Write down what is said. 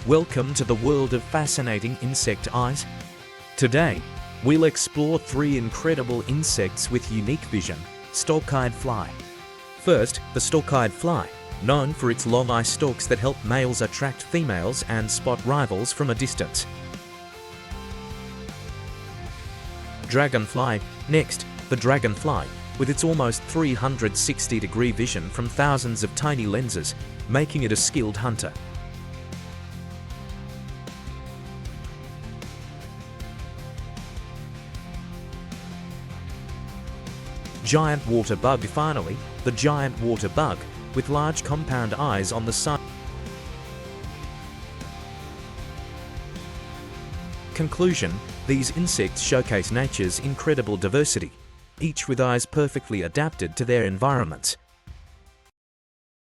Welcome to the world of fascinating insect eyes. Today, we'll explore 3 incredible insects with unique vision: stalk-eyed fly. First, the stalk-eyed fly, known for its long eye stalks that help males attract females and spot rivals from a distance. Dragonfly. Next, the dragonfly, with its almost 360-degree vision from thousands of tiny lenses, making it a skilled hunter. Giant water bug. Finally, the giant water bug, with large compound eyes on the side. Conclusion: these insects showcase nature's incredible diversity, each with eyes perfectly adapted to their environments.